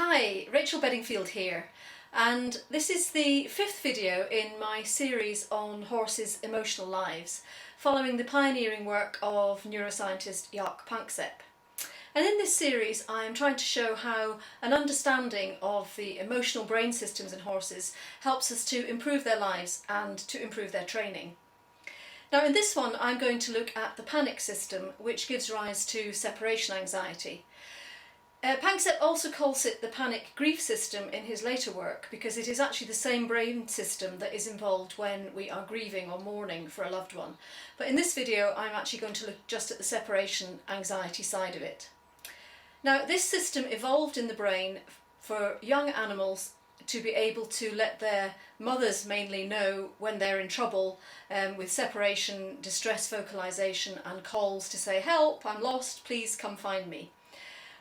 Hi, Rachel Bedingfield here, and this is the fifth video in my series on horses' emotional lives, following the pioneering work of neuroscientist Jaak Panksepp. And in this series I am trying to show how an understanding of the emotional brain systems in horses helps us to improve their lives and to improve their training. Now in this one I'm going to look at the panic system, which gives rise to separation anxiety. Panksepp also calls it the panic grief system in his later work because it is actually the same brain system that is involved when we are grieving or mourning for a loved one. But in this video I'm actually going to look just at the separation anxiety side of it. Now this system evolved in the brain for young animals to be able to let their mothers mainly know when they're in trouble with separation, distress vocalization and calls to say, "Help, I'm lost, please come find me."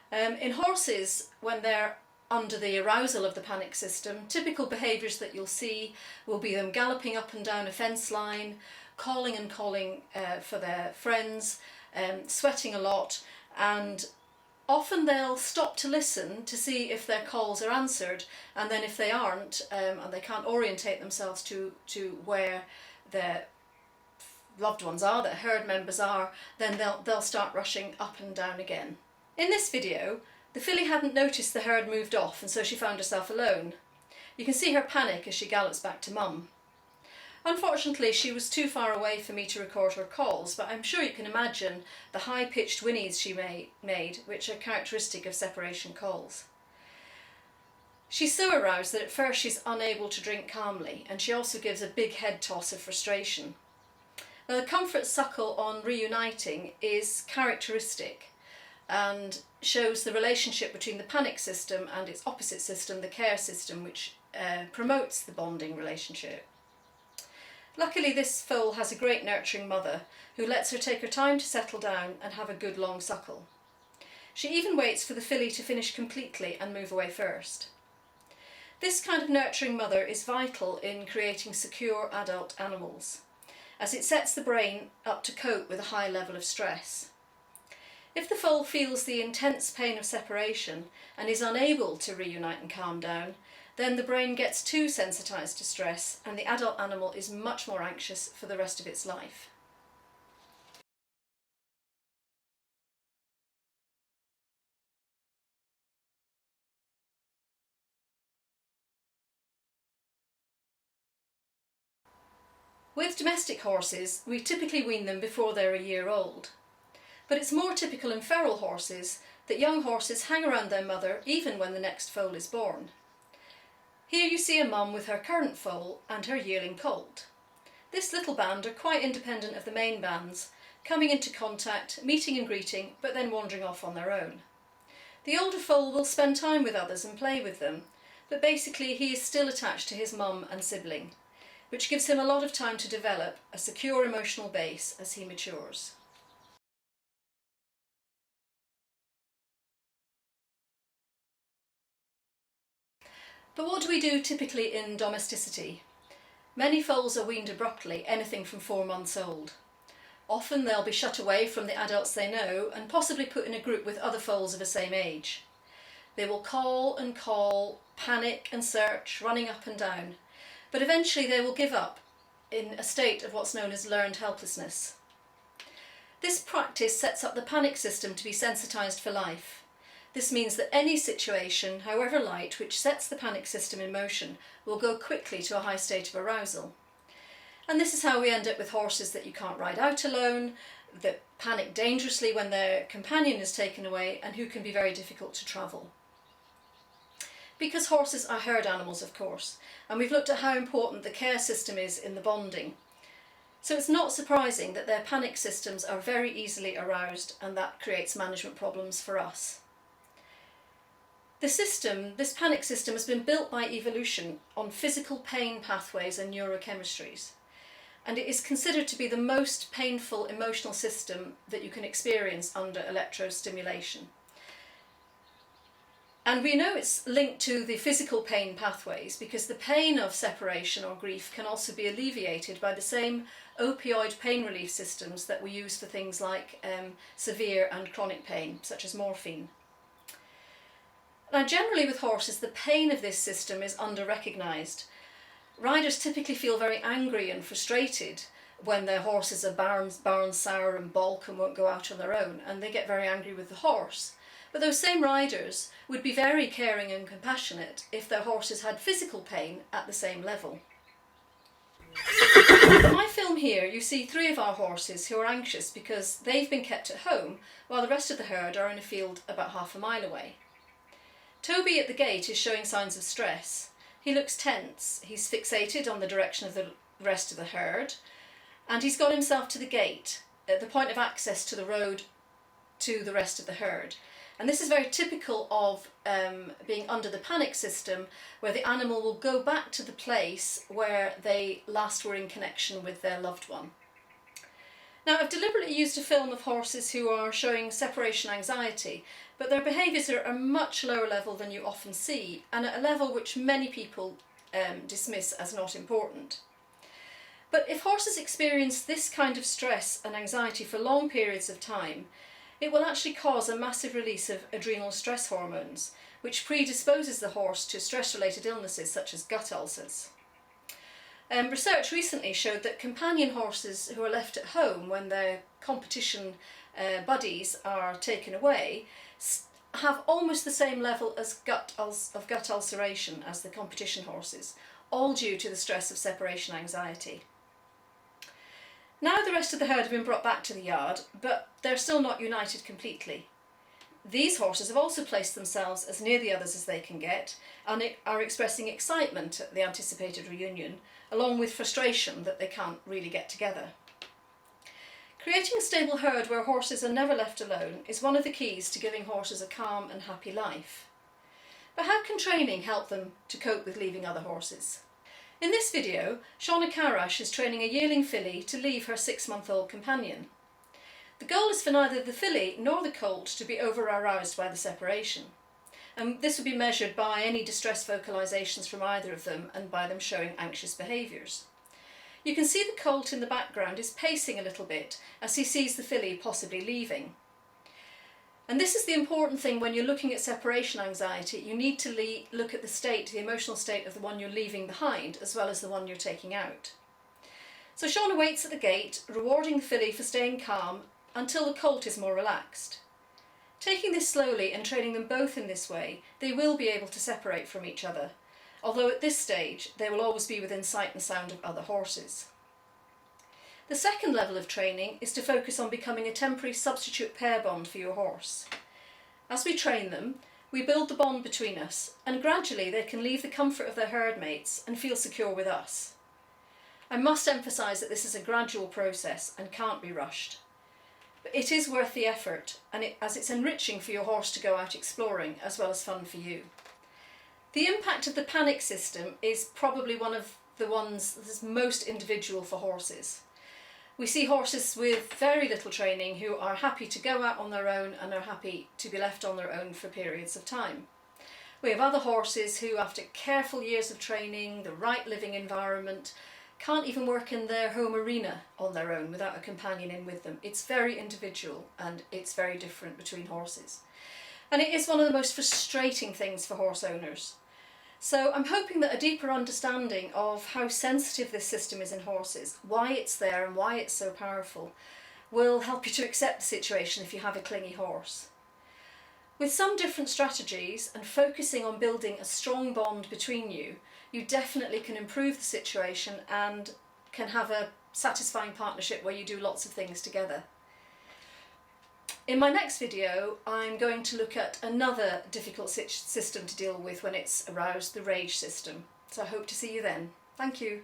In horses, when they're under the arousal of the panic system, typical behaviours that you'll see will be them galloping up and down a fence line, calling for their friends, sweating a lot, and often they'll stop to listen to see if their calls are answered, and then if they aren't, and they can't orientate themselves to where their loved ones are, their herd members are, then they'll start rushing up and down again. In this video, the filly hadn't noticed the herd moved off, and so she found herself alone. You can see her panic as she gallops back to mum. Unfortunately, she was too far away for me to record her calls, but I'm sure you can imagine the high-pitched whinnies she made, which are characteristic of separation calls. She's so aroused that at first she's unable to drink calmly, and she also gives a big head toss of frustration. Now, the comfort suckle on reuniting is characteristic and shows the relationship between the panic system and its opposite system, the care system, which promotes the bonding relationship. Luckily, this foal has a great nurturing mother who lets her take her time to settle down and have a good long suckle. She even waits for the filly to finish completely and move away first. This kind of nurturing mother is vital in creating secure adult animals, as it sets the brain up to cope with a high level of stress. If the foal feels the intense pain of separation and is unable to reunite and calm down, then the brain gets too sensitised to stress and the adult animal is much more anxious for the rest of its life. With domestic horses, we typically wean them before they're a year old. But it's more typical in feral horses that young horses hang around their mother even when the next foal is born. Here you see a mum with her current foal and her yearling colt. This little band are quite independent of the main bands, coming into contact, meeting and greeting, but then wandering off on their own. The older foal will spend time with others and play with them, but basically he is still attached to his mum and sibling, which gives him a lot of time to develop a secure emotional base as he matures. But what do we do typically in domesticity? Many foals are weaned abruptly, anything from 4 months old. Often they'll be shut away from the adults they know and possibly put in a group with other foals of the same age. They will call and call, panic and search, running up and down, but eventually they will give up in a state of what's known as learned helplessness. This practice sets up the panic system to be sensitised for life. This means that any situation, however light, which sets the panic system in motion will go quickly to a high state of arousal. And this is how we end up with horses that you can't ride out alone, that panic dangerously when their companion is taken away, and who can be very difficult to travel. Because horses are herd animals, of course, and we've looked at how important the care system is in the bonding. So it's not surprising that their panic systems are very easily aroused, and that creates management problems for us. This panic system has been built by evolution on physical pain pathways and neurochemistries, and it is considered to be the most painful emotional system that you can experience under electrostimulation. And we know it's linked to the physical pain pathways because the pain of separation or grief can also be alleviated by the same opioid pain relief systems that we use for things like severe and chronic pain, such as morphine. Now, generally with horses, the pain of this system is under-recognised. Riders typically feel very angry and frustrated when their horses are barn sour and balk and won't go out on their own, and they get very angry with the horse. But those same riders would be very caring and compassionate if their horses had physical pain at the same level. In my film here, you see 3 of our horses who are anxious because they've been kept at home while the rest of the herd are in a field about half a mile away. Toby at the gate is showing signs of stress. He looks tense, he's fixated on the direction of the rest of the herd, and he's got himself to the gate, at the point of access to the road to the rest of the herd. And this is very typical of being under the panic system, where the animal will go back to the place where they last were in connection with their loved one. Now, I've deliberately used a film of horses who are showing separation anxiety, but their behaviours are a much lower level than you often see, and at a level which many people dismiss as not important. But if horses experience this kind of stress and anxiety for long periods of time, it will actually cause a massive release of adrenal stress hormones, which predisposes the horse to stress-related illnesses such as gut ulcers. Research recently showed that companion horses who are left at home when their competition buddies are taken away have almost the same level of gut ulceration as the competition horses, all due to the stress of separation anxiety. Now the rest of the herd have been brought back to the yard, but they're still not united completely. These horses have also placed themselves as near the others as they can get and are expressing excitement at the anticipated reunion, along with frustration that they can't really get together. Creating a stable herd where horses are never left alone is one of the keys to giving horses a calm and happy life. But how can training help them to cope with leaving other horses? In this video, Shauna Karash is training a yearling filly to leave her 6-month-old companion. The goal is for neither the filly nor the colt to be over-aroused by the separation, and this will be measured by any distress vocalisations from either of them and by them showing anxious behaviours. You can see the colt in the background is pacing a little bit as he sees the filly possibly leaving. And this is the important thing when you're looking at separation anxiety. You need to look at the emotional state of the one you're leaving behind, as well as the one you're taking out. So Shauna waits at the gate, rewarding the filly for staying calm until the colt is more relaxed. Taking this slowly and training them both in this way, they will be able to separate from each other, although at this stage they will always be within sight and sound of other horses. The second level of training is to focus on becoming a temporary substitute pair bond for your horse. As we train them, we build the bond between us, and gradually they can leave the comfort of their herd mates and feel secure with us. I must emphasise that this is a gradual process and can't be rushed. But it is worth the effort, as it's enriching for your horse to go out exploring as well as fun for you. The impact of the panic system is probably one of the ones that's most individual for horses. We see horses with very little training who are happy to go out on their own and are happy to be left on their own for periods of time. We have other horses who, after careful years of training, the right living environment, can't even work in their home arena on their own without a companion in with them. It's very individual and it's very different between horses. And it is one of the most frustrating things for horse owners. So I'm hoping that a deeper understanding of how sensitive this system is in horses, why it's there and why it's so powerful, will help you to accept the situation if you have a clingy horse. With some different strategies and focusing on building a strong bond between you, you definitely can improve the situation and can have a satisfying partnership where you do lots of things together. In my next video, I'm going to look at another difficult system to deal with when it's aroused, the rage system. So I hope to see you then. Thank you.